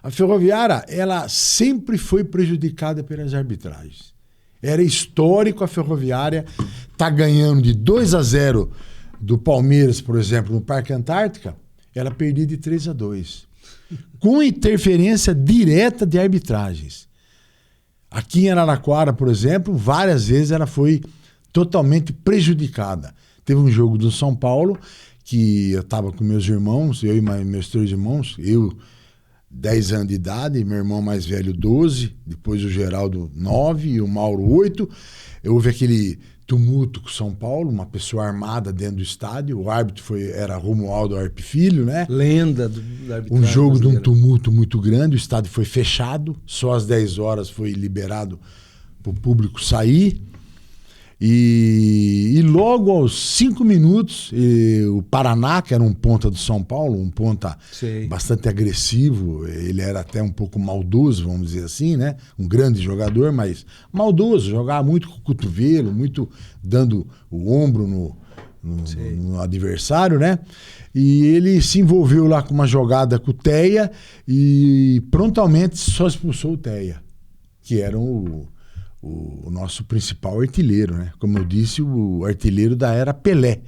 A Ferroviária, ela sempre foi prejudicada pelas arbitragens. Era histórico a Ferroviária tá ganhando de 2-0 do Palmeiras, por exemplo, no Parque Antártica, ela perdia de 3-2. Com interferência direta de arbitragens. Aqui em Araraquara, por exemplo, várias vezes ela foi totalmente prejudicada. Teve um jogo do São Paulo que eu estava com meus irmãos, eu e meus 3 irmãos, eu 10 anos de idade, meu irmão mais velho 12, depois o Geraldo 9 e o Mauro 8. Houve aquele tumulto com São Paulo, uma pessoa armada dentro do estádio, o árbitro era Romualdo Arpe Filho, né? Lenda da arbitragem. Um jogo de um tumulto muito grande, o estádio foi fechado, só às 10 horas foi liberado para o público sair. E logo aos 5 minutos, o Paraná, que era um ponta do São Paulo, um ponta bastante agressivo, ele era até um pouco maldoso, vamos dizer assim, né? Um grande jogador, mas maldoso, jogava muito com o cotovelo, muito dando o ombro no adversário, né? E ele se envolveu lá com uma jogada com o Teia e prontamente só expulsou o Teia, que era o nosso principal artilheiro, né? Como eu disse, o artilheiro da era Pelé.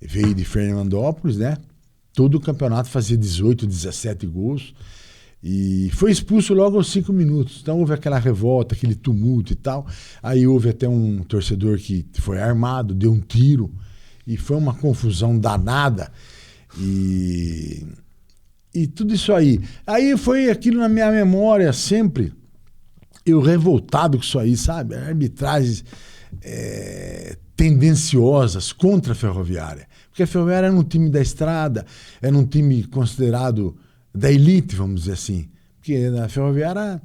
Veio de Fernandópolis, né? Todo o campeonato fazia 18, 17 gols. E foi expulso logo aos 5 minutos. Então houve aquela revolta, aquele tumulto e tal. Aí houve até um torcedor que foi armado, deu um tiro. E foi uma confusão danada. E tudo isso aí. Aí foi aquilo na minha memória sempre. Eu revoltado com isso aí, sabe? Arbitragens tendenciosas contra a Ferroviária. Porque a Ferroviária era um time da estrada, era um time considerado da elite, vamos dizer assim. Porque a Ferroviária...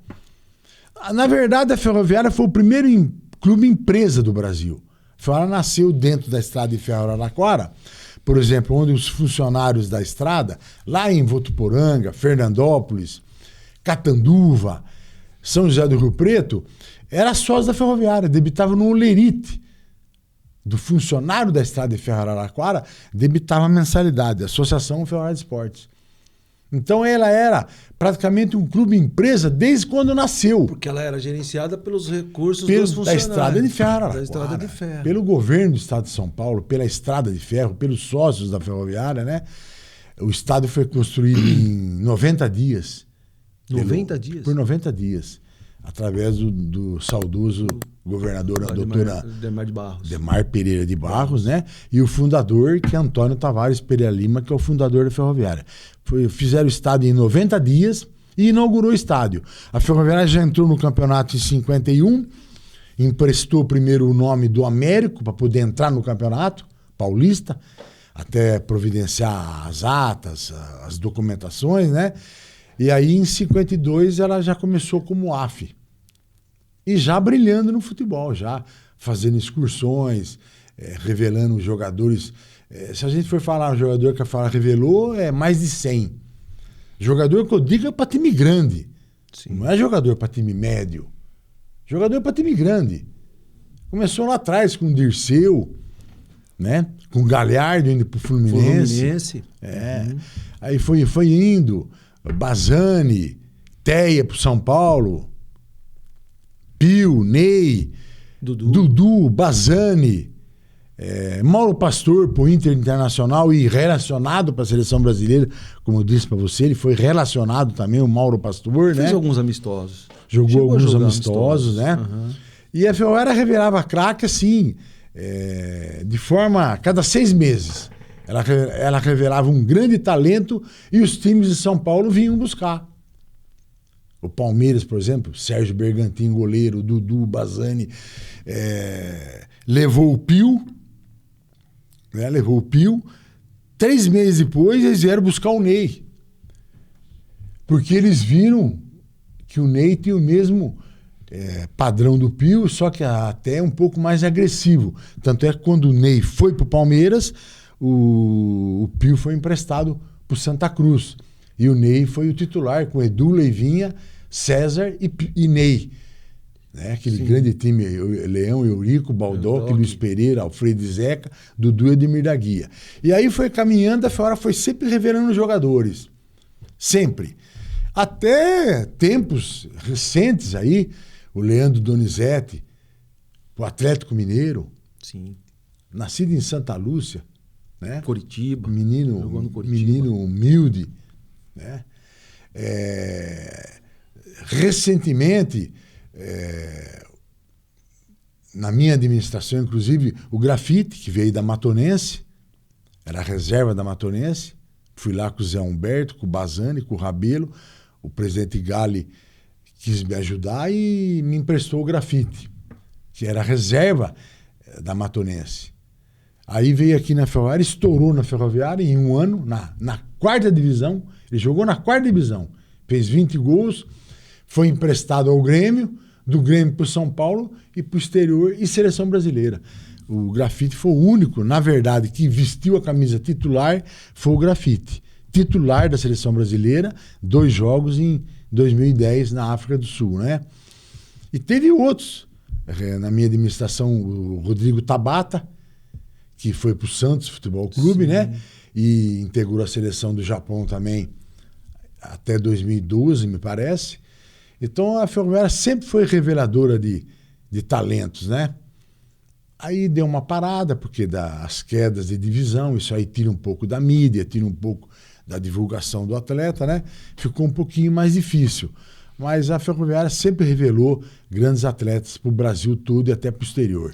Na verdade, a Ferroviária foi o primeiro clube empresa do Brasil. A Ferroviária nasceu dentro da estrada de ferro Araraquara, por exemplo, onde os funcionários da estrada, lá em Votuporanga, Fernandópolis, Catanduva, São José do Rio Preto, era sócio da Ferroviária, debitava no olerite do funcionário da estrada de ferro Araraquara, debitava mensalidade, Associação Ferroviária de Esportes. Então ela era praticamente um clube empresa desde quando nasceu. Porque ela era gerenciada pelos recursos dos funcionários. Da estrada de ferro Araraquara, da estrada de ferro. pelo governo do estado de São Paulo, pela estrada de ferro, pelos sócios da Ferroviária, né? O estádio foi construído em 90 dias. 90 dias? Por 90 dias. Através do saudoso governador, a doutora Demar Pereira de Barros, né? E o fundador, que é Antônio Tavares Pereira Lima, que é o fundador da Ferroviária. Fizeram o estádio em 90 dias e inaugurou o estádio. A Ferroviária já entrou no campeonato em 51, emprestou primeiro o nome do Américo para poder entrar no campeonato paulista, até providenciar as atas, as documentações, né? E aí, em 52, ela já começou como AF. E já brilhando no futebol, já fazendo excursões, revelando jogadores. Se a gente for falar um jogador que a Ferroviária revelou, é mais de 100. Jogador que eu digo é para time grande. Sim. Não é jogador para time médio. Jogador para time grande. Começou lá atrás com o Dirceu, né? Com o Galhardo indo para o Fluminense. Aí foi indo... Bazani, Teia pro São Paulo, Pio, Ney, Dudu, Bazani, Mauro Pastor pro Inter Internacional e relacionado para a seleção brasileira, como eu disse para você, ele foi relacionado também, o Mauro Pastor, né? Fez alguns amistosos. Jogou alguns amistosos, né? Uhum. E a Ferroviária revelava craque assim, de forma, a cada 6 meses. Ela revelava um grande talento e os times de São Paulo vinham buscar. O Palmeiras, por exemplo, Sérgio Bergantin, goleiro, Dudu, Bazani, levou o Pio, né? Levou o Pio. 3 meses depois, eles vieram buscar o Ney. Porque eles viram que o Ney tinha o mesmo padrão do Pio, só que até um pouco mais agressivo. Tanto é que quando o Ney foi para o Palmeiras, o Pio foi emprestado para o Santa Cruz. E o Ney foi o titular, com Edu, Leivinha, César e Ney. Né? Aquele grande time, Leão, Eurico, Baldock, Luiz Pereira, Alfredo Zeca, Dudu e Edmir da Guia. E aí foi caminhando, a Ferroviária foi sempre revelando jogadores. Sempre. Até tempos recentes aí, o Leandro Donizete, o Atlético Mineiro, Sim. nascido em Santa Lúcia, né? Curitiba. Menino humilde, né? Recentemente, na minha administração, inclusive, o Grafite, que veio da Matonense, era a reserva da Matonense, fui lá com o Zé Humberto, com o Bazani, com o Rabelo, o presidente Gali quis me ajudar e me emprestou o Grafite, que era a reserva da Matonense. Aí veio aqui na Ferroviária, estourou na Ferroviária em um ano, na quarta divisão, ele jogou na quarta divisão, fez 20 gols, foi emprestado ao Grêmio, do Grêmio para o São Paulo e para o exterior e seleção brasileira. O Grafite foi o único, na verdade, que vestiu a camisa titular, foi o Grafite. Titular da seleção brasileira, 2 jogos em 2010 na África do Sul, né? E teve outros. Na minha administração, o Rodrigo Tabata, que foi para o Santos Futebol Clube, né? E integrou a seleção do Japão também até 2012, me parece. Então a Ferroviária sempre foi reveladora de talentos, né? Aí deu uma parada, porque das quedas de divisão, isso aí tira um pouco da mídia, tira um pouco da divulgação do atleta, né? Ficou um pouquinho mais difícil. Mas a Ferroviária sempre revelou grandes atletas para o Brasil todo e até para o exterior.